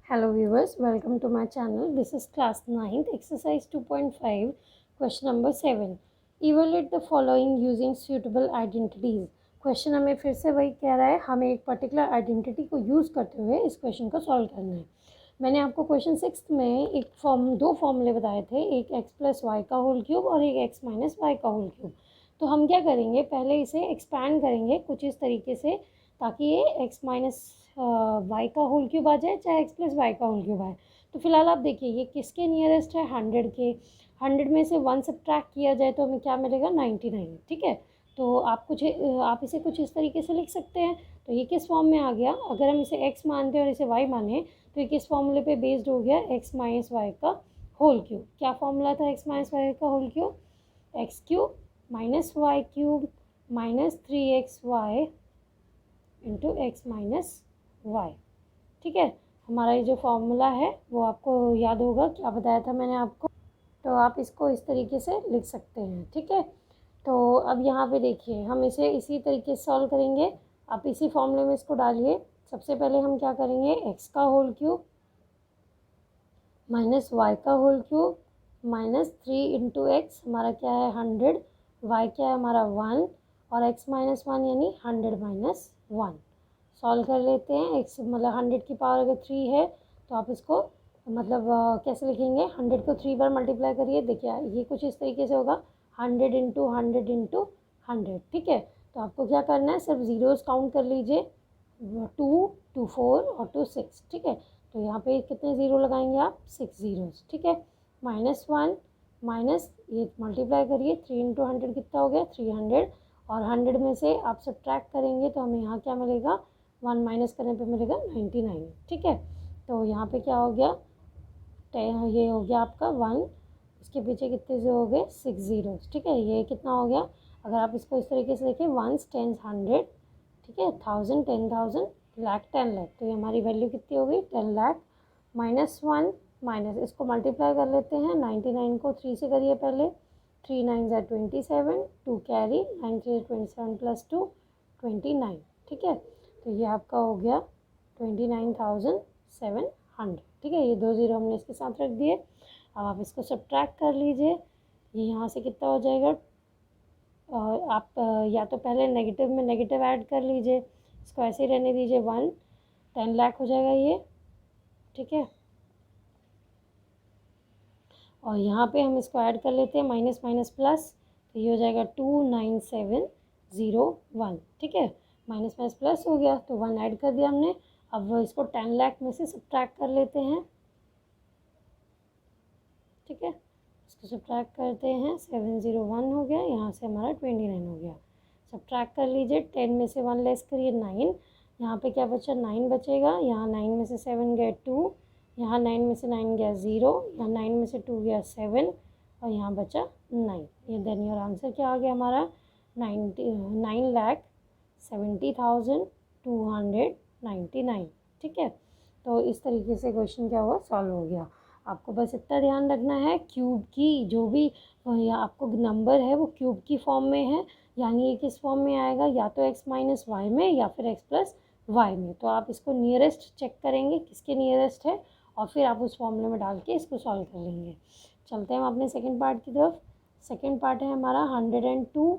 Hello viewers, welcome to my channel. This is class 9th, exercise 2.5, question number 7. Evaluate the following using suitable identities. Question हमें फिर से वही कह रहा है, हमें एक पर्टिकुलर आइडेंटिटी को यूज़ करते हुए इस क्वेश्चन को सॉल्व करना है। मैंने आपको क्वेश्चन 6 में दो फॉर्मूले बताए थे, एक x प्लस वाई का होल क्यूब और एक x माइनस वाई का होल क्यूब। तो हम क्या करेंगे, पहले इसे एक्सपैंड करेंगे कुछ इस तरीके से ताकि ये x माइनस वाई का होल क्यूब आ जाए, चाहे x प्लस वाई का होल क्यूब आए। तो फिलहाल आप देखिए ये किसके नियरेस्ट है, 100 के। 100 में से 1 सब्ट्रैक्ट किया जाए तो हमें क्या मिलेगा, 99। ठीक है, तो आप इसे कुछ इस तरीके से लिख सकते हैं। तो ये किस फॉर्म में आ गया, अगर हम इसे x मानते हैं और इसे y माने तो ये किस फॉर्मूले पे बेस्ड हो गया, x माइनस वाई का होल क्यूब। क्या फॉर्मूला था x माइनस वाई का whole cube, x cube minus y cube minus 3xy into x minus y. ठीक है, हमारा ये जो फॉर्मूला है वो आपको याद होगा, क्या बताया था मैंने आपको। तो आप इसको इस तरीके से लिख सकते हैं। ठीक है, तो अब यहाँ पे देखिए हम इसे इसी तरीके से सॉल्व करेंगे। आप इसी फॉर्मूले में इसको डालिए। सबसे पहले हम क्या करेंगे, एक्स का होल क्यूब माइनस वाई का whole cube minus 3 into x, हमारा क्या है 100, वाई क्या है हमारा 1 और एक्स माइनस 1 यानी 100 माइनस 1। सॉल्व कर लेते हैं। एक्स मतलब 100 की पावर अगर 3 है तो आप इसको मतलब कैसे लिखेंगे, 100 को 3 बार मल्टीप्लाई करिए। देखिए ये कुछ इस तरीके से होगा, 100 इंटू 100 इंटू 100। ठीक है, तो आपको क्या करना है, सिर्फ ज़ीरोज़ काउंट कर लीजिए, 2 2 4 और 2 6। ठीक है, तो यहाँ पे कितने ज़ीरो लगाएंगे आप, 6 ज़ीरोज़। ठीक है, माइनस 1 माइनस ये मल्टीप्लाई करिए, 3 इंटू 100 कितना हो गया, 300 और 100 में से आप सब्ट्रैक्ट करेंगे तो हमें यहाँ क्या मिलेगा, 1 माइनस करने पे मिलेगा 99। ठीक है, तो यहाँ पे क्या हो गया, ये हो गया आपका 1, इसके पीछे कितने से हो गए, 6 ज़ीरोज़। ठीक है, ये कितना हो गया, अगर आप इसको इस तरीके से देखें, 1s 10s 100, ठीक है, 1000 10,000 लाख 10 लाख, तो ये हमारी वैल्यू कितनी हो गई, 10 लाख। माइनस 1 माइनस इसको मल्टीप्लाई कर लेते हैं, 99 को 3 से करिए पहले, 3 9 ज़ा 27, 2 कैरी, 9 3 27 प्लस 2 29। ठीक है, तो ये आपका हो गया 29,700। ठीक है, ये 2 ज़ीरो हमने इसके साथ रख दिए। अब आप इसको सब्ट्रैक्ट कर लीजिए, ये यहाँ से कितना हो जाएगा, आप या तो पहले नेगेटिव में नेगेटिव ऐड कर लीजिए, इसको ऐसे ही रहने दीजिए, 10 लाख हो जाएगा ये। ठीक है, और यहाँ पे हम इसको ऐड कर लेते हैं, माइनस माइनस प्लस, तो ये हो जाएगा 29701। ठीक है, माइनस माइनस प्लस हो गया तो 1 ऐड कर दिया हमने। अब इसको 10 लाख में से सब्ट्रैक्ट कर लेते हैं। ठीक है, इसको सब्ट्रैक्ट करते हैं, 701 हो गया, यहाँ से हमारा 29 हो गया। सब्ट्रैक्ट कर लीजिए, 10 में से 1 लेस करिए, 9, यहाँ पे क्या बचा, 9 बचेगा, यहाँ 9 में से 7 गए 2, यहाँ 9 में से 9 गया 0, यहाँ 9 में से 2 गया 7 और यहाँ बचा 9। ये देन योर आंसर क्या आ गया हमारा, 9,70,299। ठीक है, तो इस तरीके से क्वेश्चन क्या हुआ, सॉल्व हो गया। आपको बस इतना ध्यान रखना है, क्यूब की जो भी या आपको नंबर है वो क्यूब की फॉर्म में है, यानी ये किस फॉर्म में आएगा, या तो एक्स माइनस वाई में या फिर एक्स प्लस वाई में। तो आप इसको नियरेस्ट चेक करेंगे किसके नियरेस्ट है और फिर आप उस फॉर्मूले में डाल के इसको सॉल्व कर लेंगे। चलते हैं हम अपने सेकेंड पार्ट की तरफ। सेकेंड पार्ट है हमारा 102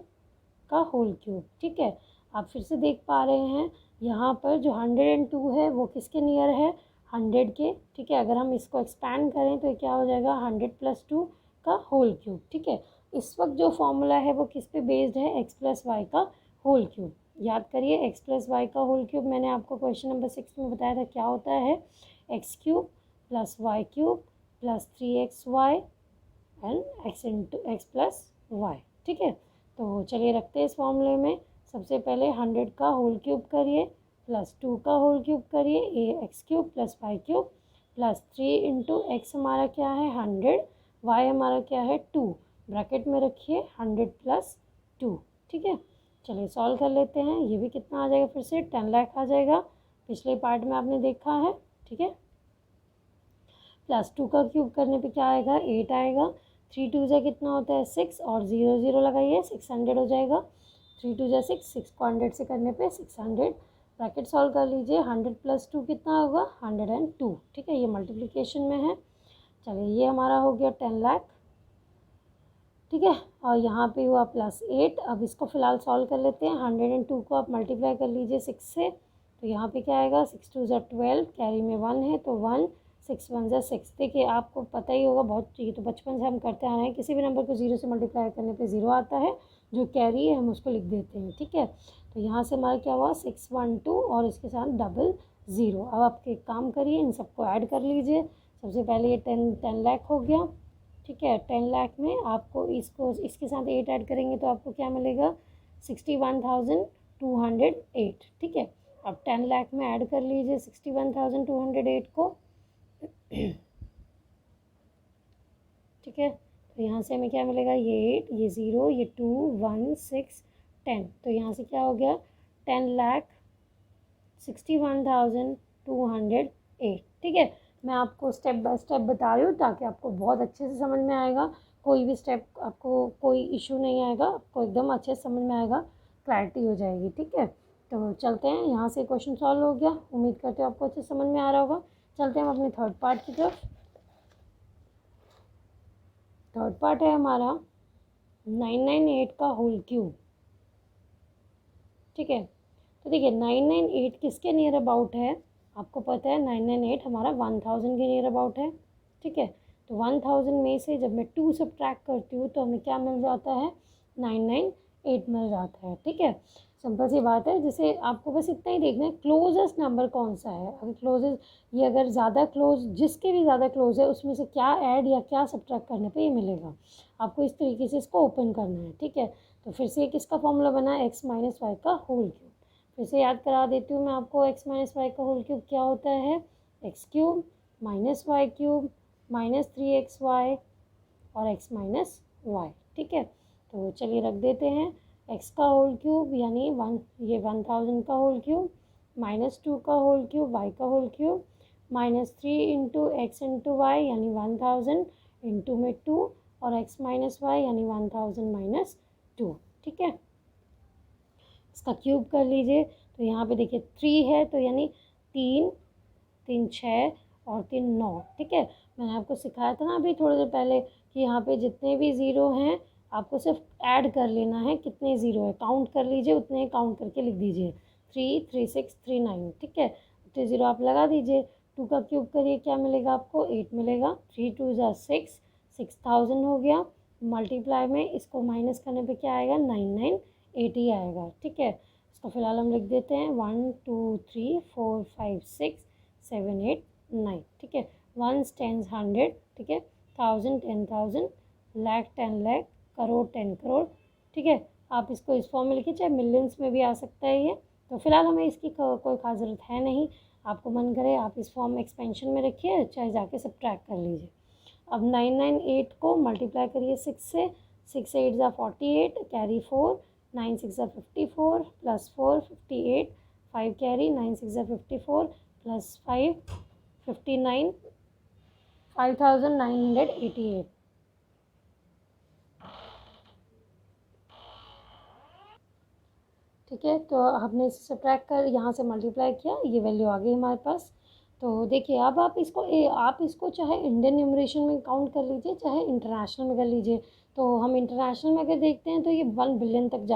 का होल क्यूब। ठीक है, आप फिर से देख पा रहे हैं यहाँ पर जो 102 है वो किसके नियर है, 100 के। ठीक है, अगर हम इसको एक्सपैंड करें तो क्या हो जाएगा, 100 प्लस 2 का होल क्यूब। ठीक है, इस वक्त जो फॉर्मूला है वो किस पे बेस्ड है, एक्स प्लस वाई का होल क्यूब। याद करिए, एक्स प्लस वाई का होल क्यूब मैंने आपको क्वेश्चन नंबर 6 में बताया था क्या होता है, x cube plus y cube plus 3xy and x into x plus y. ठीक है, तो चलिए रखते हैं इस फॉर्मूले में। सबसे पहले 100 का होल क्यूब करिए प्लस 2 का होल क्यूब करिए, x cube plus y cube plus 3 into x हमारा क्या है 100, वाई हमारा क्या है 2, ब्रैकेट में रखिए 100 प्लस 2। ठीक है, चलिए सॉल्व कर लेते हैं। ये भी कितना आ जाएगा, फिर से 10 लाख आ जाएगा, पिछले पार्ट में आपने देखा है। ठीक है, प्लस 2 का क्यूब करने पे क्या आएगा, 8 आएगा, 3 2 से कितना होता है 6 और 0 0 लगाइए, 600 हो जाएगा, 3 2 जा 6, 6 को 100 से करने पे 600 ब्रैकेट सॉल्व कर लीजिए। 100 + 2 कितना होगा? 102। ठीक है, ये मल्टीप्लिकेशन में है। चलिए ये हमारा हो गया 10 लाख। ठीक है, और यहाँ पे हुआ +8। अब इसको फ़िलहाल सॉल्व कर लेते हैं। 102 को आप मल्टीप्लाई कर लीजिए 6 से, तो यहाँ पे क्या आएगा? 6 2 = 12, कैरी में 1 है तो 1, 6 1 = 6। देखिए आपको पता ही होगा, बहुत ये तो बचपन से हम करते आ रहे हैं, किसी भी नंबर को 0 से मल्टीप्लाई करने पे 0 आता है, जो कैरी है हम उसको लिख देते हैं। ठीक है, तो यहाँ से हमारा क्या हुआ? 612 और इसके साथ 00। अब आप एक काम करिए, इन सबको ऐड कर लीजिए। सबसे पहले ये 10 लाख हो गया। ठीक है, 10 लाख में आपको इसको इसके साथ 8 ऐड करेंगे तो आपको क्या मिलेगा? 61,208। ठीक है, अब 10 लाख में ऐड कर लीजिए 61,208 को। ठीक है, तो यहाँ से हमें क्या मिलेगा? ये 8, ये 0, ये 2, 1, 6, 10। तो यहाँ से क्या हो गया? 10,61,208। ठीक है, मैं आपको स्टेप बाय स्टेप बता रही हूँ ताकि आपको बहुत अच्छे से समझ में आएगा। कोई भी स्टेप आपको कोई इशू नहीं आएगा, आपको एकदम अच्छे से समझ में आएगा, क्लैरिटी हो जाएगी। ठीक है, तो चलते हैं। यहाँ से क्वेश्चन सॉल्व हो गया, उम्मीद करते हो आपको अच्छे से समझ में आ रहा होगा। चलते हैं हम अपने थर्ड पार्ट की तरफ। थर्ड पार्ट है हमारा 998 का होल क्यूब। ठीक है, तो देखिए 998 किसके नियर अबाउट है? आपको पता है 998 हमारा 1000 के नियर अबाउट है। ठीक है, तो 1000 में से जब मैं 2 सब्ट्रैक्ट करती हूँ तो हमें क्या मिल जाता है? 998 मिल जाता है। ठीक है, सिंपल सी बात है। जैसे आपको बस इतना ही देखना है क्लोजेस्ट नंबर कौन सा है। अगर क्लोजेस्ट ये अगर ज़्यादा क्लोज, जिसके भी ज़्यादा क्लोज है उसमें से क्या ऐड या क्या सब्ट्रैक्ट करने पे ये मिलेगा। आपको इस तरीके से इसको ओपन करना है। ठीक है, तो फिर से किसका फॉर्मूला बना है? x - y का होल क्यूब। फिर से याद करा देती हूँ मैं आपको, x - y का होल क्यूब क्या होता है? x³ - y³ - 3xy और x - y। ठीक है, तो चलिए रख देते हैं। x का होल क्यूब यानी 1000 का होल क्यूब, -2 का होल क्यूब, y का होल क्यूब, -3 × x × y यानी 1000 इंटू में 2 और x - y यानी 1000 - 2। ठीक है, इसका क्यूब कर लीजिए। तो यहाँ पे देखिए 3 है तो यानी 3 3 6 और 3 9। ठीक है, मैंने आपको सिखाया था ना अभी थोड़ी देर पहले कि यहाँ पे जितने भी ज़ीरो हैं आपको सिर्फ ऐड कर लेना है। कितने ज़ीरो है काउंट कर लीजिए, उतने काउंट करके लिख दीजिए। 3 3 6 3 9। ठीक है, उतने ज़ीरो आप लगा दीजिए। 2 का क्यूब करिए, क्या मिलेगा आपको? 8 मिलेगा। 3 2 = 6, 6000 हो गया। मल्टीप्लाई में इसको माइनस करने पे क्या आएगा? 9980 आएगा। ठीक है, इसको फिलहाल हम लिख देते हैं 1 2 3 4 5 6 7 8 9। ठीक है, 1s 10s 100। ठीक है, 1000 10,000, लाख 10 लाख, करोड़ 10 करोड़। ठीक है, आप इसको इस फॉर्म में लिखिए, चाहे मिलियंस में भी आ सकता है ये। तो फिलहाल हमें इसकी कोई खास ज़रूरत है नहीं। आपको मन करे आप इस फॉर्म में एक्सपेंशन में रखिए, चाहे जाके सब्ट्रैक्ट कर लीजिए। अब 998 को मल्टीप्लाई करिए 6 से। 6 8 = 48, कैरी 4, 9 6 = 54 + 4 58, 5 कैरी, 9 6 = 54 + 5 59, 5988। ठीक है, तो हमने इसे सब्ट्रैक्ट कर यहाँ से मल्टीप्लाई किया, ये वैल्यू आ गई हमारे पास। तो देखिए अब आप इसको चाहे इंडियन न्यूमरेशन में काउंट कर लीजिए, चाहे इंटरनेशनल में कर लीजिए। तो हम इंटरनेशनल में अगर देखते हैं तो ये 1 बिलियन तक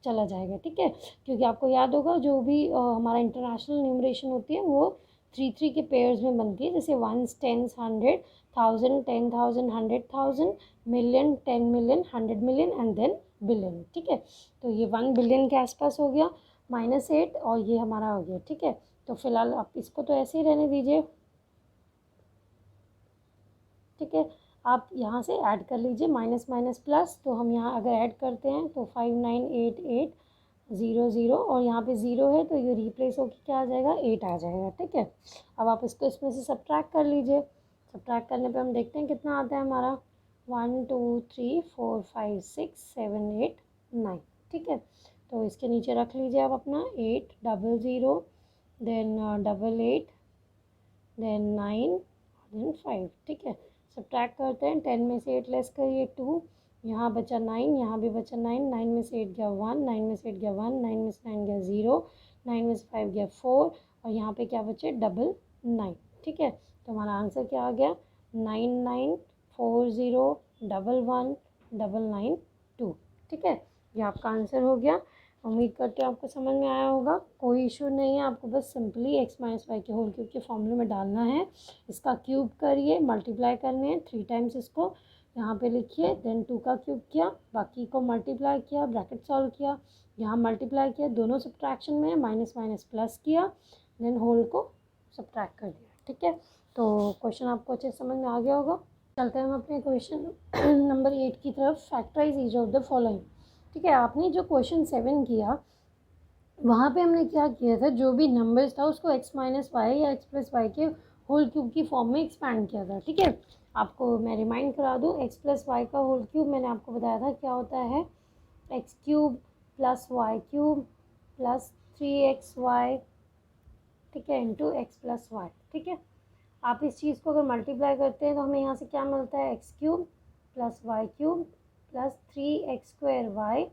चला जाएगा। ठीक है, क्योंकि आपको याद होगा जो भी हमारा इंटरनेशनल न्यूमरेशन होती है वो 3 3 के पेयर्स में बनती है। जैसे 1s 10s 100, 1000 10,000 100,000, million 10 million 100 million and then billion. ठीक है, तो ये 1 बिलियन के आसपास हो गया। -8 और ये हमारा हो गया। ठीक है, तो फिलहाल आप इसको तो ऐसे ही रहने दीजिए। ठीक है, आप यहाँ से ऐड कर लीजिए माइनस माइनस प्लस। तो हम यहाँ अगर ऐड करते हैं तो 598800 और यहाँ पे 0 है तो ये रिप्लेस होकर क्या आ जाएगा? 8 आ जाएगा। ठीक है, अब आप इसको इसमें से सब्ट्रैक्ट कर लीजिए। सब्ट्रैक्ट करने पे हम देखते हैं कितना आता है हमारा। 1 2 3 4 5 6 7 8 9। ठीक है, तो इसके नीचे रख लीजिए आप अपना 800 देन 88 देन 9 देन 5। ठीक है, सब्ट्रैक्ट करते हैं। 10 में से 8 लेस करिए 2, यहाँ बचा 9, यहाँ भी बचा 9, 9 में से 8 गया 1, 9 में से 8 गया 1, 9 में से 9 गया 0, 9 में से 5 गया 4 और यहाँ पे क्या बचे 99। ठीक है, तो हमारा आंसर क्या आ गया 9940119992। ठीक है, ये आपका आंसर हो गया। उम्मीद करते हो आपको समझ में आया होगा। कोई इशू नहीं है, आपको बस सिंपली x माइनस वाई के होल क्यूब के फॉर्मूले में डालना है। इसका क्यूब करिए, मल्टीप्लाई करने हैं 3 टाइम्स, इसको यहाँ पे लिखिए, देन 2 का क्यूब किया, बाकी को मल्टीप्लाई किया, ब्रैकेट सॉल्व किया, यहाँ मल्टीप्लाई किया, दोनों सब्ट्रैक्शन में माइनस माइनस प्लस किया, देन होल को सब्ट्रैक्ट कर दिया। ठीक है, तो क्वेश्चन आपको अच्छे समझ में आ गया होगा। चलते हैं हम अपने क्वेश्चन नंबर 8 की तरफ। Factorise each of the following. ठीक है, आपने जो क्वेश्चन 7 किया वहाँ पे हमने क्या किया था, जो भी नंबर्स था उसको x माइनस वाई या x प्लस वाई के होल क्यूब की फॉर्म में एक्सपैंड किया था। ठीक है, आपको मैं रिमाइंड करा दूँ, x प्लस वाई का होल क्यूब मैंने आपको बताया था क्या होता है, x cube plus y cube plus 3xy, ठीक है, इंटू एक्स प्लस वाई। ठीक है, आप इस चीज़ को अगर मल्टीप्लाई करते हैं तो हमें यहाँ से क्या मिलता है, x cube plus y cube plus 3x²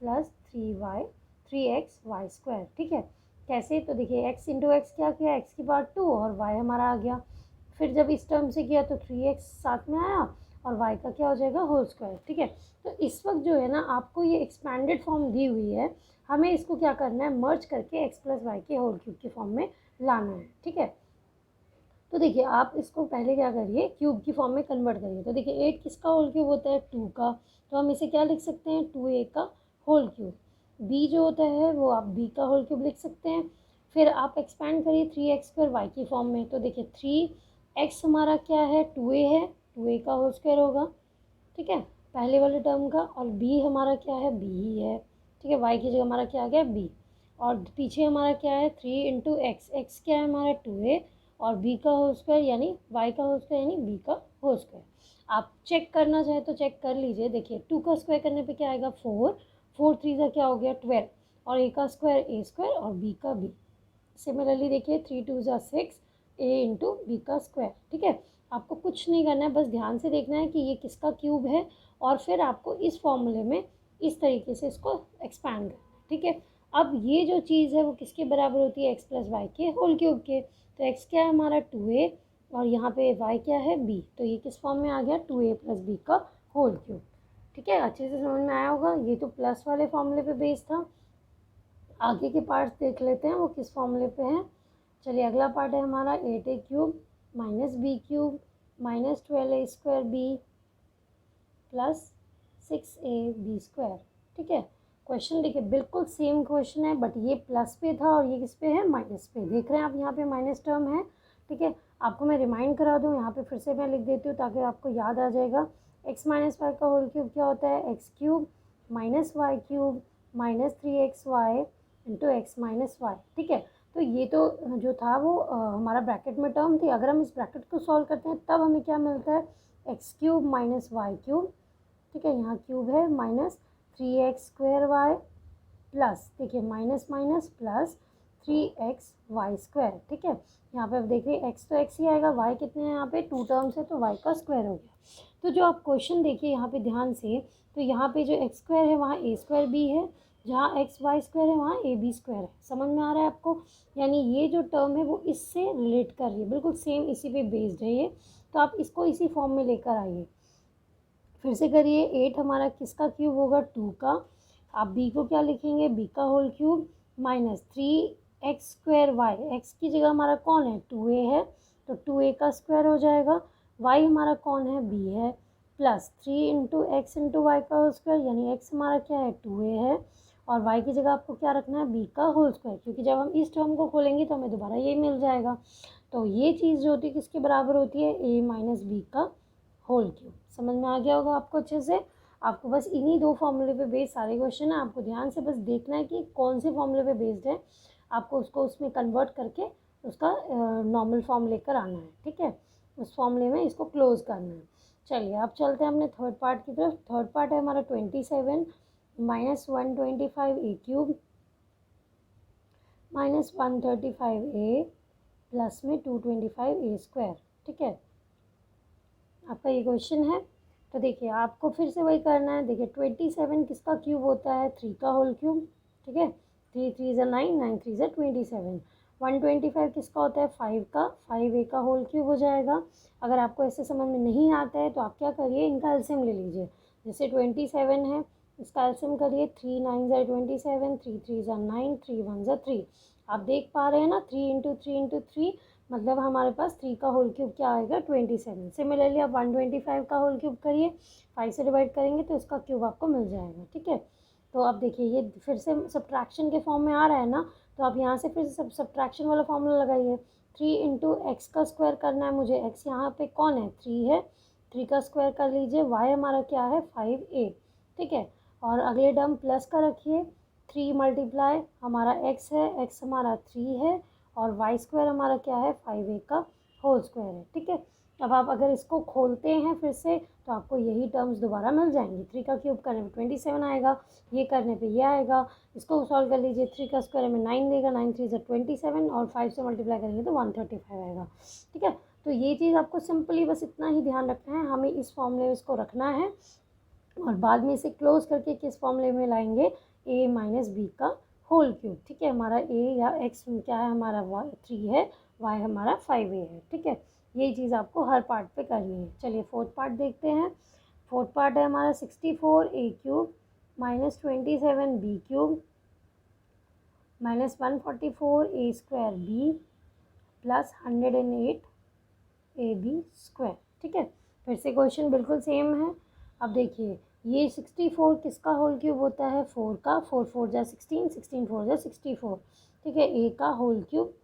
plus 3x y²। ठीक है, कैसे, तो देखिए x इंटू एक्स क्या किया, x की पावर 2 और y हमारा आ गया। फिर जब इस टर्म से किया तो 3x साथ में आया और y का क्या हो जाएगा, होल स्क्वायर। ठीक है, तो इस वक्त जो है ना आपको ये एक्सपैंडेड फॉर्म दी हुई है, हमें इसको क्या करना है, मर्ज करके x प्लस वाई के होल क्यूब की फॉर्म में लाना है। ठीक है, तो देखिए आप इसको पहले क्या करिए, क्यूब की फॉर्म में कन्वर्ट करिए। तो देखिए 8 किसका होल क्यूब होता है, 2 का, तो हम इसे क्या लिख सकते हैं, 2a का होल क्यूब। b जो होता है वो आप b का होल क्यूब लिख सकते हैं। फिर आप एक्सपैंड करिए 3x² y की फॉर्म में, तो देखिए 3x हमारा क्या है, 2a है, 2a का होल स्क्वायर होगा। ठीक है, पहले वाले टर्म का, और b हमारा क्या है, b ही है। ठीक है, y की जगह हमारा क्या आ गया, b, और पीछे हमारा क्या है 3 इंटू एक्स, एक्स क्या है हमारा 2a, और b का होल स्क्वायर यानी y का होल स्क्वायर यानी b का होल स्क्वायर। आप चेक करना चाहे तो चेक कर लीजिए। देखिए 2 का स्क्वायर करने पे क्या आएगा, 4, 4 3 का क्या हो गया 12, और a का स्क्वायर a स्क्वायर और b का b। सिमिलरली देखिए 3 2 6, a इंटू बी का स्क्वायर। ठीक है, आपको कुछ नहीं करना है, बस ध्यान से देखना है कि ये किसका क्यूब है, और फिर आपको इस फॉर्मूले में इस तरीके से इसको एक्सपैंड करना है। ठीक है, अब ये जो चीज़ है वो किसके बराबर होती है, एक्स प्लस वाई के होल क्यूब के। तो एक्स क्या है हमारा 2a, और यहाँ पे वाई क्या है b, तो ये किस फॉर्म में आ गया, 2a प्लस b का होल क्यूब। ठीक है, अच्छे से समझ में आया होगा। ये तो प्लस वाले फॉर्मूले पे बेस्ड था। आगे के पार्ट्स देख लेते हैं वो किस फॉर्मूले पे हैं। चलिए अगला पार्ट है हमारा 8a cube minus b cube minus 12a² b plus 6ab²। ठीक है, क्वेश्चन देखिए बिल्कुल सेम क्वेश्चन है, बट ये प्लस पे था और ये किस पे है, माइनस पे। देख रहे हैं आप यहाँ पे माइनस टर्म है। ठीक है, आपको मैं रिमाइंड करा दूँ, यहाँ पे फिर से मैं लिख देती हूँ ताकि आपको याद आ जाएगा। x माइनस वाई का होल क्यूब क्या होता है, x cube minus y cube minus 3xy into x minus y. ठीक है, तो ये तो जो था वो हमारा ब्रैकेट में टर्म थी। अगर हम इस ब्रैकेट को सॉल्व करते हैं तब हमें क्या मिलता है, x cube minus y cube, ठीक है, यहाँ क्यूब है, माइनस 3x² प्लस, देखिए माइनस माइनस प्लस 3xy²। ठीक है, यहाँ पे अब देखिए x तो x ही आएगा, y कितने हैं यहाँ पे 2 टर्म्स है, तो y का स्क्वायर हो गया। तो जो आप क्वेश्चन देखिए यहाँ पे ध्यान से, तो यहाँ पे जो x² है वहाँ a² b है, जहाँ xy² है वहाँ ab² है। समझ में आ रहा है आपको, यानी ये जो टर्म है वो इससे रिलेट कर रही है, बिल्कुल सेम इसी पे बेस्ड है ये। तो आप इसको इसी फॉर्म में लेकर आइए। फिर से करिए, 8 हमारा किसका क्यूब होगा, 2 का। आप b को क्या लिखेंगे, b का whole cube minus 3x²y, x की जगह हमारा कौन है, 2a है, तो 2a का स्क्वायर हो जाएगा। y हमारा कौन है, b है, plus 3 into x into y का होल स्क्वायर, यानी x हमारा क्या है, 2a है, और y की जगह आपको क्या रखना है, b का होल स्क्वायर, क्योंकि जब हम इस टर्म को खोलेंगे तो हमें दोबारा ये मिल जाएगा। तो ये चीज़ जो होती है किसके बराबर होती है, a माइनस बी का होल क्यूब। समझ में आ गया होगा आपको अच्छे से। आपको बस इन्हीं 2 फॉर्मूले पे बेस्ड सारे क्वेश्चन है, आपको ध्यान से बस देखना है कि कौन से फॉर्मूले पे बेस्ड है, आपको उसको उसमें कन्वर्ट करके उसका नॉर्मल फॉर्म लेकर आना है। ठीक है, उस फॉर्मूले में इसको क्लोज करना है। चलिए अब चलते हैं अपने थर्ड पार्ट की तरफ। थर्ड पार्ट है हमारा 27 minus 125a cube minus 135a plus में 225a²। ठीक है, आपका ये क्वेश्चन है। तो देखिए आपको फिर से वही करना है। देखिए 27 किसका क्यूब होता है, 3 का होल क्यूब। ठीक है, 3 3 ज़ा 9, 9 3 ज़ा 27। 125 किसका होता है? 5 का, 5a का होल क्यूब हो जाएगा। अगर आपको ऐसे समझ में नहीं आता है तो आप क्या करिए, इनका एलसीएम ले लीजिए। जैसे 27 है, इसका एलसीएम करिए, 3 9 ज़ा 27, 3 3 ज़ा 9, 3 1 ज़ा 3। आप देख पा रहे हैं ना, 3 इंटू 3 इंटू 3 मतलब हमारे पास 3 का होल क्यूब क्या आएगा? 27। सिमिलरली आप 125 का होल क्यूब करिए, 5 से डिवाइड करेंगे तो इसका क्यूब आपको मिल जाएगा। ठीक है, तो अब देखिए ये फिर से सब्ट्रैक्शन के फॉर्म में आ रहा है ना, तो आप यहाँ से फिर से सब्ट्रैक्शन वाला फॉर्मूला लगाइए। 3 इंटू एक्स का स्क्वायर करना है मुझे। एक्स यहाँ पे कौन है? 3 है, 3 का स्क्वायर कर लीजिए। वाई हमारा क्या है? 5a। ठीक है, और अगले टर्म प्लस का रखिए, 3 मल्टीप्लाई हमारा एक्स है, एक्स हमारा 3 है, और वाई स्क्वायर हमारा क्या है? 5a का होल स्क्वायर है। ठीक है, अब आप अगर इसको खोलते हैं फिर से तो आपको यही टर्म्स दोबारा मिल जाएंगी। 3 का क्यूब करने पे 27 आएगा, ये करने पे ये आएगा। इसको सॉल्व कर लीजिए, 3 का स्क्वायर में 9 देगा, 9 3 ज़ा 27, और 5 से मल्टीप्लाई करेंगे तो 135 आएगा। ठीक है, तो ये चीज़ आपको सिंपली बस इतना ही ध्यान रखना है, हमें इस फॉर्मूले में इसको रखना है, और बाद में इसे क्लोज करके किस फॉर्मूले में लाएंगे? a माइनस बी का होल क्यूब। ठीक है, हमारा a या x क्या है? हमारा 3 है, y हमारा 5a है। ठीक है, ये चीज़ आपको हर पार्ट पे करनी है। चलिए फोर्थ पार्ट देखते हैं। फोर्थ पार्ट है हमारा 64a cube minus 27b cube minus 144a square b plus 108ab square. ठीक है, फिर से क्वेश्चन बिल्कुल सेम है। अब देखिए, ये 64 किसका होल क्यूब होता है? 4 का। 4 4 जा 16, 16 4 जा 64। ठीक है, a का होल क्यूब।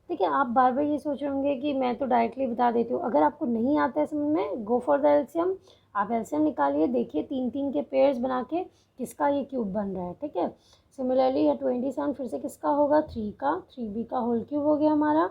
ठीक है, आप बार बार ये सोच रहे होंगे कि मैं तो डायरेक्टली बता देती हूँ। अगर आपको नहीं आता है समझ में, गो फॉर द एलसीएम। आप एलसीएम निकालिए, देखिए 3 3 के पेयर्स बना के किसका ये क्यूब बन रहा है। ठीक है, सिमिलरली 27 फिर से किसका होगा? 3 का, 3b का होल क्यूब हो गया हमारा।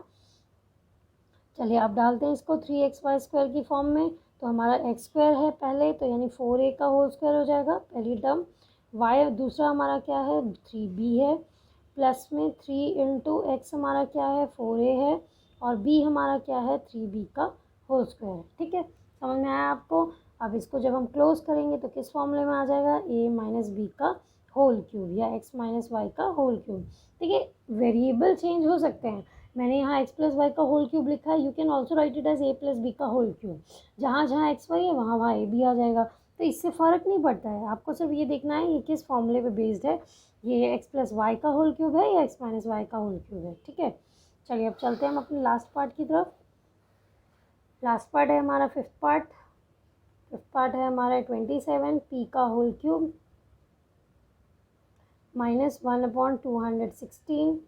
चलिए आप डालते हैं इसको 3xy स्क्वायर की फॉर्म में, तो हमारा एक्स स्क्वायर है पहले, तो यानी 4a का होल स्क्वायर हो जाएगा पहली टर्म। y दूसरा हमारा क्या है? 3b है, प्लस में 3 इंटू एक्स हमारा क्या है? 4a है, और b हमारा क्या है? 3b का होल स्क्वायर है। ठीक है, समझ में आया आपको? अब इसको जब हम क्लोज करेंगे तो किस फॉर्मूले में आ जाएगा? a माइनस बी का होल क्यूब या x माइनस वाई का होल क्यूब। ठीक है, वेरिएबल चेंज हो सकते हैं। मैंने यहाँ x प्लस वाई का होल क्यूब लिखा है, you can also write it as a plus b का होल क्यूब। जहाँ जहाँ एक्स वाई है वहाँ वहाँ a भी आ जाएगा, तो इससे फ़र्क नहीं पड़ता है। आपको सिर्फ ये देखना है ये किस फॉर्मूले पे बेस्ड है, ये x प्लस वाई का होल क्यूब है या x माइनस वाई का होल क्यूब है। ठीक है, चलिए अब चलते हैं हम अपने लास्ट पार्ट की तरफ। लास्ट पार्ट है हमारा फिफ्थ पार्ट। फिफ्थ पार्ट है हमारा 27 p का whole cube minus 1/216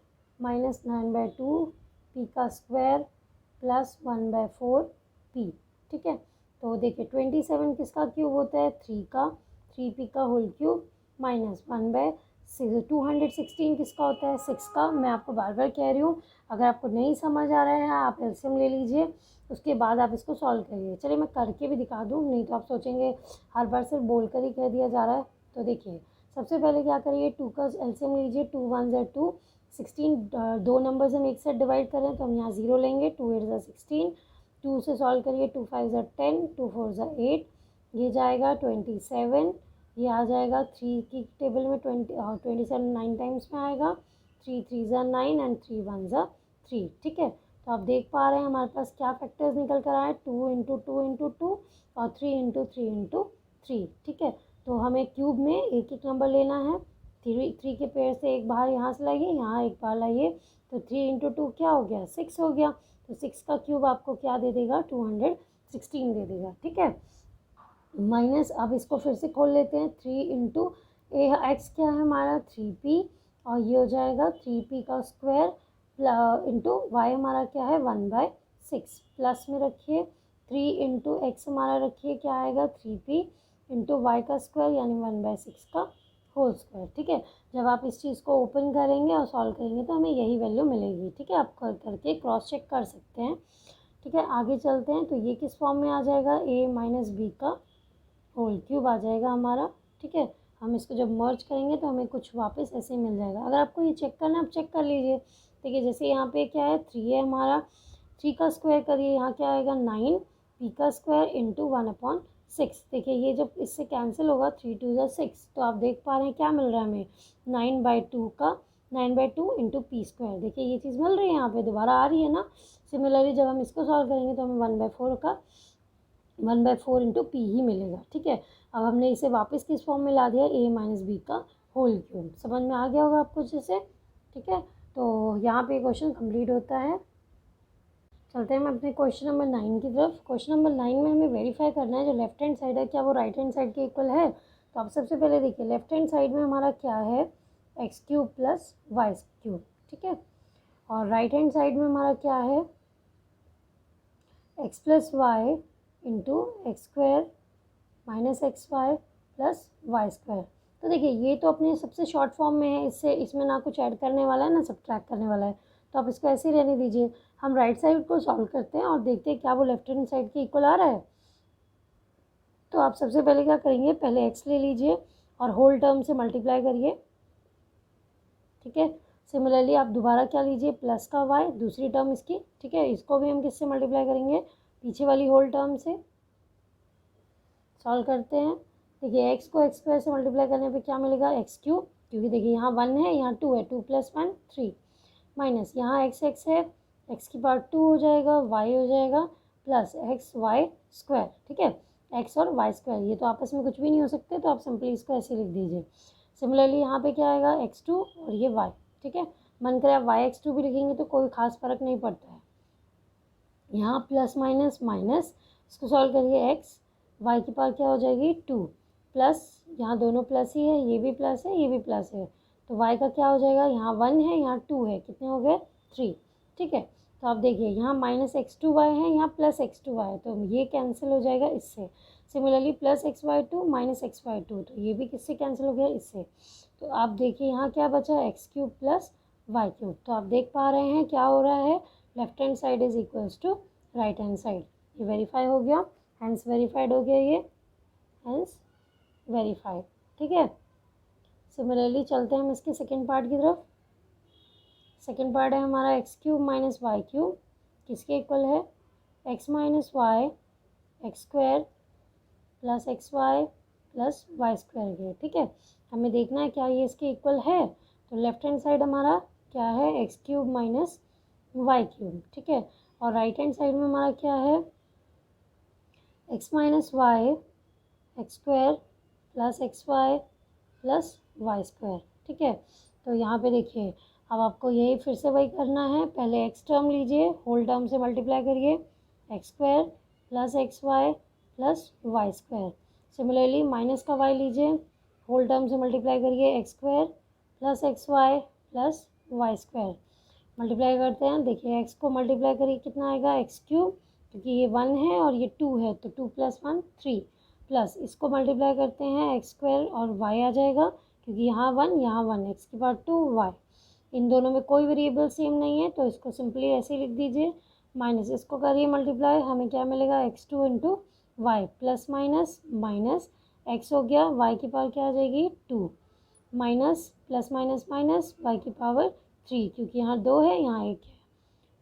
minus 9/2 p का स्क्वायर प्लस 1/4 p। ठीक है, तो देखिए 27 किसका क्यूब होता है? 3 का, 3p का होल क्यूब माइनस 1/216 किसका होता है? 6 का। मैं आपको बार बार कह रही हूँ, अगर आपको नहीं समझ आ रहा है आप एलसीएम ले लीजिए, उसके बाद आप इसको सॉल्व करिए। चलिए मैं करके भी दिखा दूँ, नहीं तो आप सोचेंगे हर बार सिर्फ बोल कर ही कह दिया जा रहा है। तो देखिए सबसे पहले क्या करिए, 2 का एलसीएम लीजिए। 2 1 ज़ा 2, 16 दो नंबर्स हम एक साथ डिवाइड करें तो हम यहाँ 0 लेंगे। 2 8 ज़ा 16, 2 से सॉल्व करिए। 2 5 ज़ा 10, 2 4 ज़ा 8, ये जाएगा 27, ये आ जाएगा 3 की टेबल में 27 9 टाइम्स में आएगा। 3 3 ज़ा 9 एंड 3 1 ज़ा 3। ठीक है, तो आप देख पा रहे हैं हमारे पास क्या फैक्टर्स निकल कर आए? 2 इंटू 2 इंटू 2 और 3 इंटू 3 इंटू 3। ठीक है, तो हमें क्यूब में एक एक नंबर लेना है। 3 के पेयर से एक बाहर यहाँ से लाइए, यहाँ एक बाहर लाइए, तो 3 इंटू 2 क्या हो गया? 6 हो गया। तो 6 का क्यूब आपको क्या दे देगा? 216 दे देगा। ठीक है, माइनस अब इसको फिर से खोल लेते हैं। 3 इंटू एक्स क्या है हमारा? 3p, और ये हो जाएगा 3p का स्क्वायर इंटू वाई हमारा क्या है? 1/6। प्लस में रखिए 3 इंटू एक्स हमारा रखिए क्या आएगा? 3p इंटू वाई का स्क्वायर यानी 1/6 का होल स्क्वायर। ठीक है, जब आप इस चीज़ को ओपन करेंगे और सॉल्व करेंगे तो हमें यही वैल्यू मिलेगी। ठीक है, आप करके क्रॉस चेक कर सकते हैं। ठीक है, आगे चलते हैं। तो ये किस फॉर्म में आ जाएगा? a माइनस बी का होल क्यूब आ जाएगा हमारा। ठीक है, हम इसको जब मर्ज करेंगे तो हमें कुछ वापस ऐसे ही मिल जाएगा। अगर आपको ये चेक करना है आप चेक कर लीजिए। देखिए जैसे यहाँ पे क्या है? 3 है हमारा, 3 का स्क्वायर करिए, यहाँ क्या आएगा? 9 p का स्क्वायर इंटू 1/6। देखिए ये जब इससे कैंसिल होगा 3 2 ज़ा 6, तो आप देख पा रहे हैं क्या मिल रहा है हमें? 9/2 का 9/2 इंटू पी स्क्वायर। देखिए ये चीज़ मिल रही है यहाँ पे, दोबारा आ रही है ना। सिमिलरली जब हम इसको सॉल्व करेंगे तो हमें 1/4 इंटू पी ही मिलेगा। ठीक है, अब हमने इसे वापस किस फॉर्म में ला दिया, a माइनस बी का होल क्यूब। समझ में आ गया होगा आपको जैसे। ठीक है, तो यहाँ पे क्वेश्चन कंप्लीट होता है। चलते हैं हम अपने क्वेश्चन नंबर 9 की तरफ। क्वेश्चन नंबर 9 में हमें वेरीफाई करना है जो लेफ्ट हैंड साइड है क्या वो राइट हैंड साइड के इक्वल है। तो आप सबसे पहले देखिए लेफ्ट हैंड साइड में हमारा क्या है, x cube plus y cube. ठीक है, और राइट हैंड साइड में हमारा क्या है, x plus y into x square minus x y plus y square. तो देखिए ये तो अपने सबसे शॉर्ट फॉर्म में है, इससे इसमें ना कुछ ऐड करने वाला है ना सब्ट्रैक्ट करने वाला है, तो आप इसको ऐसे ही रहने दीजिए। हम राइट साइड को सॉल्व करते हैं और देखते हैं क्या वो लेफ्ट हैंड साइड के इक्वल आ रहा है। तो आप सबसे पहले क्या करेंगे, पहले एक्स ले लीजिए और होल टर्म से मल्टीप्लाई करिए। ठीक है, सिमिलरली आप दोबारा क्या लीजिए, प्लस का वाई दूसरी टर्म इसकी। ठीक है, इसको भी हम किससे मल्टीप्लाई करेंगे, पीछे वाली होल टर्म से। सॉल्व करते हैं, देखिए एक्स को एक्स स्क्वायर से मल्टीप्लाई करने पे क्या मिलेगा, एक्स क्यूब, क्योंकि देखिए यहाँ 1 है यहाँ 2 है, 2 + 1 3, माइनस यहाँ एक्स है, एक्स की पावर 2 हो जाएगा, वाई हो जाएगा प्लस एक्स वाई स्क्वायर। ठीक है, एक्स और वाई स्क्वायर ये तो आपस में कुछ भी नहीं हो सकते, तो आप सिंपली इसको ऐसे लिख दीजिए। सिमिलरली यहाँ पे क्या आएगा, x2 और ये y। ठीक है, मन करे आप y(x2) भी लिखेंगे तो कोई खास फर्क नहीं पड़ता है। यहाँ प्लस माइनस माइनस, इसको सॉल्व करिए, x y की पावर क्या हो जाएगी 2 प्लस यहाँ दोनों प्लस ही है, ये भी प्लस है ये भी प्लस है, तो y का क्या हो जाएगा, यहाँ 1 है यहाँ 2 है, कितने हो गए 3। ठीक है, तो आप देखिए यहाँ -x2y है यहाँ +x2y है, तो ये कैंसिल हो जाएगा इससे। सिमिलरली +xy2 -xy2, तो ये भी किससे कैंसिल हो गया, इससे। तो आप देखिए यहाँ क्या बचा, x³ + y³। तो आप देख पा रहे हैं क्या हो रहा है, left hand side is equals to right hand side. ये वेरीफाई हो गया, हैंस वेरीफाइड हो गया ये, हैंस वेरीफाइड। ठीक है, सिमिलरली चलते हैं हम इसके सेकेंड पार्ट की तरफ। सेकेंड पार्ट है हमारा x³ - y³ किसके इक्वल है, x - y x² + xy + y² के। ठीक है, हमें देखना है क्या ये इसके इक्वल है। तो लेफ्ट हैंड साइड हमारा क्या है, x³ - y³। ठीक है, और राइट हैंड साइड में हमारा क्या है, x - y x² + xy + y²। ठीक है, तो यहाँ पे देखिए अब आपको यही फिर से वही करना है, पहले एक्स टर्म लीजिए, होल टर्म से मल्टीप्लाई करिए, x² + xy + y²। Similarly minus का y लीजिए, होल टर्म से मल्टीप्लाई करिए, x² + xy + y²। मल्टीप्लाई करते हैं, देखिए x को मल्टीप्लाई करिए कितना आएगा, x³, क्योंकि ये 1 है और ये 2 है, तो 2 + 1 3, प्लस इसको मल्टीप्लाई करते हैं x² और y आ जाएगा, क्योंकि यहाँ 1 यहाँ 1, x की पावर 2 y। इन दोनों में कोई वेरिएबल सेम नहीं है, तो इसको सिंपली ऐसे ही लिख दीजिए, माइनस इसको करिए मल्टीप्लाई, हमें क्या मिलेगा, x2 × y plus minus minus x हो गया, y की पावर क्या आ जाएगी 2, minus plus minus minus y की पावर 3, क्योंकि यहाँ 2 है यहाँ 1 है।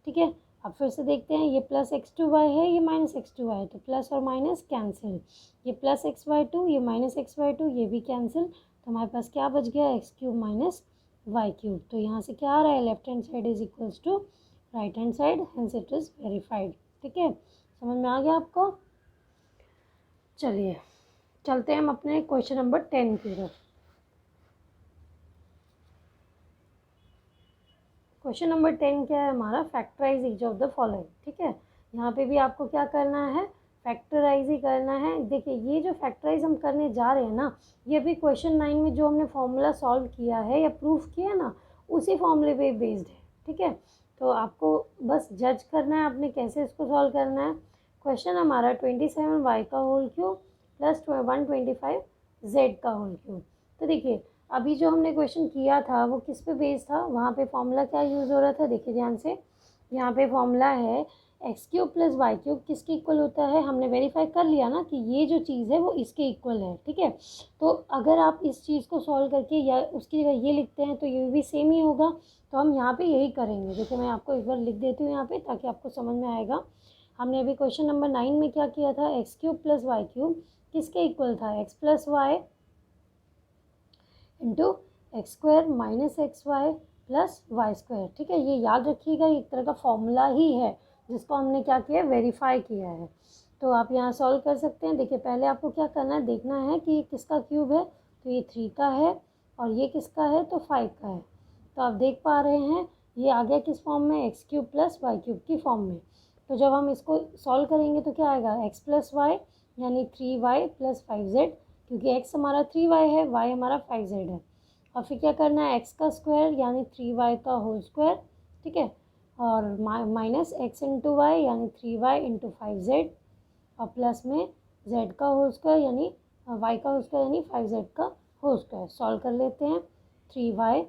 ठीक है, अब फिर से देखते हैं, ये +x2y है ये -x2y है, तो प्लस और माइनस कैंसिल, ये +xy2 ये -xy2 ये भी कैंसिल, तो हमारे पास क्या बच गया, x³ - y³। तो यहाँ से क्या आ रहा है, left hand side is equals to right hand side, hence it is verified. ठीक है, समझ में आ गया आपको। चलिए चलते हैं हम अपने क्वेश्चन नंबर 10 की तरफ। क्वेश्चन नंबर 10 क्या है हमारा, factorise each of the following. ठीक है, यहाँ पे भी आपको क्या करना है, फैक्टराइज ही करना है। देखिए ये जो फैक्टराइज हम करने जा रहे हैं ना, ये भी क्वेश्चन 9 में जो हमने फॉर्मूला सॉल्व किया है या प्रूफ किया ना, उसी फॉर्मूले पे बेस्ड है। ठीक है, तो आपको बस जज करना है आपने कैसे इसको सॉल्व करना है। क्वेश्चन हमारा 27y का होल क्यूब + 125 z का होल क्यूब। तो देखिए अभी जो हमने क्वेश्चन किया था वो किस पे बेस्ड था, वहाँ पे फॉर्मूला क्या यूज़ हो रहा था, देखिए ध्यान से। यहाँ पे फॉर्मूला है x³ + y³ किसके इक्वल होता है, हमने वेरीफाई कर लिया ना कि ये जो चीज़ है वो इसके इक्वल है। ठीक है, तो अगर आप इस चीज़ को सॉल्व करके या उसकी जगह ये लिखते हैं तो ये भी सेम ही होगा, तो हम यहाँ पे यही करेंगे। देखिए मैं आपको एक बार लिख देती हूँ यहाँ पे ताकि आपको समझ में आएगा। हमने अभी क्वेश्चन नंबर 9 में क्या किया था, x³ + y³ किसके इक्वल था, x + y इंटू x² - xy plus y square. ठीक है, ये याद रखिएगा, एक तरह का फॉर्मूला ही है जिसको हमने क्या किया, वेरीफाई किया है। तो आप यहाँ सॉल्व कर सकते हैं। देखिए पहले आपको क्या करना है, देखना है कि किसका क्यूब है, तो ये 3 का है, और ये किसका है, तो 5 का है। तो आप देख पा रहे हैं ये आ गया किस फॉर्म में, x cube plus y cube की फॉर्म में। तो जब हम इसको सॉल्व करेंगे तो क्या आएगा, एक्स प्लस वाई यानी 3y प्लस 5z, क्योंकि एक्स हमारा 3y है, वाई हमारा 5z है। और फिर क्या करना है, एक्स का स्क्वायर यानी 3y का होल स्क्वायर। ठीक है, और माइनस एक्स इंटू वाई यानी 3y इंटू 5z, और प्लस में z का होल स्क्वायर यानी y का होल स्क्वायर यानी 5z का होल स्क्वायर। सॉल्व कर लेते हैं, 3y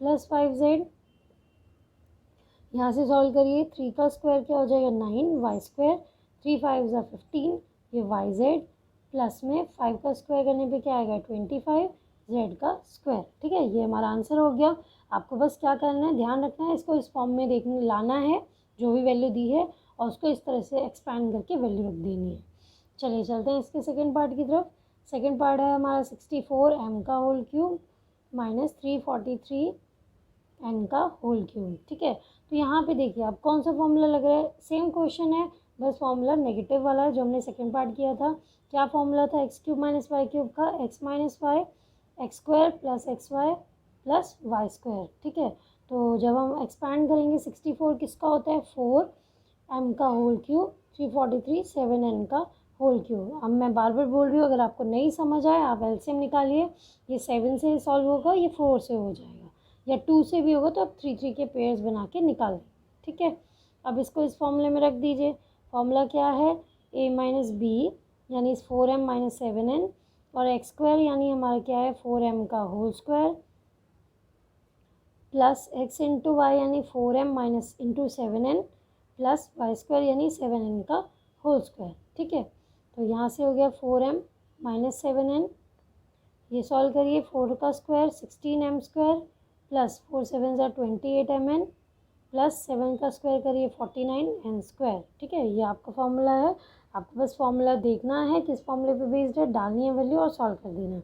प्लस 5z, यहाँ से सॉल्व करिए, 3 का स्क्वायर क्या हो जाएगा 9, वाई स्क्वायर, 3 5 ज़ा 15, ये वाई जेड, प्लस में 5 का स्क्वायर करने पे क्या आएगा 25 जेड का स्क्वायर। ठीक है, ये हमारा आंसर हो गया। आपको बस क्या करना है, ध्यान रखना है, इसको इस फॉर्म में देखने लाना है जो भी वैल्यू दी है, और उसको इस तरह से एक्सपैंड करके वैल्यू रख देनी है। चलिए चलते हैं इसके सेकेंड पार्ट की तरफ। सेकेंड पार्ट है हमारा 64 m का होल क्यूब माइनस 343 n का होल क्यूब। ठीक है, तो यहाँ पे देखिए आप कौन सा फॉर्मूला लग रहा है, सेम क्वेश्चन है, बस फॉर्मूला नेगेटिव वाला है जो हमने सेकंड पार्ट किया था। क्या फॉर्मूला था, x cube minus y cube का, x minus y x square plus x y plus y square. ठीक है, तो जब हम एक्सपैंड करेंगे 64 किसका होता है 4m का होल क्यूब, 343 7n का होल क्यूब। अब मैं बार बार बोल रही हूँ, अगर आपको नहीं समझ आए आप एलसीएम निकालिए, ये 7 से सॉल्व होगा, ये 4 से हो जाएगा, या 2 से भी होगा, तो आप 3 3 के पेयर्स बना के निकाल लें। ठीक है, अब इसको इस फॉर्मूले में रख दीजिए। फॉर्मूला क्या है, a माइनस बी यानी 4m माइनस 7n, और एक्स स्क्वायर यानी हमारा क्या है 4m का whole square, plus x into y यानी 4m minus into 7n, plus y square यानी 7n का होल स्क्वायर। ठीक है, तो यहाँ से हो गया 4m माइनस 7n, ये सॉल्व करिए, 4 का स्क्वायर 16m स्क्वायर, प्लस 4 7 ज़ा 28 mn, प्लस 7 का स्क्वायर करिए 49 n स्क्वायर। ठीक है, ये आपका फॉर्मूला है, आपको बस फॉर्मूला देखना है किस फॉर्मूले पे बेस्ड है, डालनी है वैल्यू और सॉल्व कर देना है।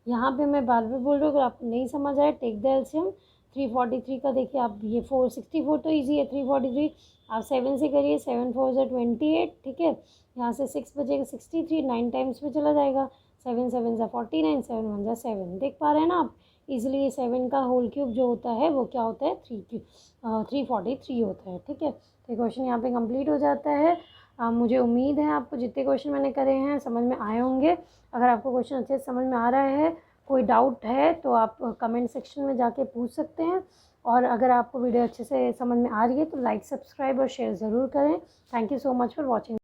यहाँ पे मैं बार बार बोल रही हूँ, अगर आपको नहीं समझ आए टेक द एलसीएम। 343 का देखिए आप, ये 464 तो ईजी है, 343 आप 7 से करिए, 7 4 ज़ा 28। ठीक है, यहाँ से 6 बचेगा 63, 9 टाइम्स में चला जाएगा, 7 7 ज़ा 49, 7 1 ज़ा 7, देख पा रहे हैं ना आप इजीली। ये 7 का होल क्यूब जो होता है वो क्या होता है 343 होता है। ठीक है, तो क्वेश्चन यहाँ पे कंप्लीट हो जाता है। मुझे उम्मीद है आपको जितने क्वेश्चन मैंने करे हैं समझ में आए होंगे। अगर आपको क्वेश्चन अच्छे से समझ में आ रहा है, कोई डाउट है तो आप कमेंट सेक्शन में जाके पूछ सकते हैं, और अगर आपको वीडियो अच्छे से समझ में आ रही है तो लाइक सब्सक्राइब और शेयर ज़रूर करें। Thank you so much for watching.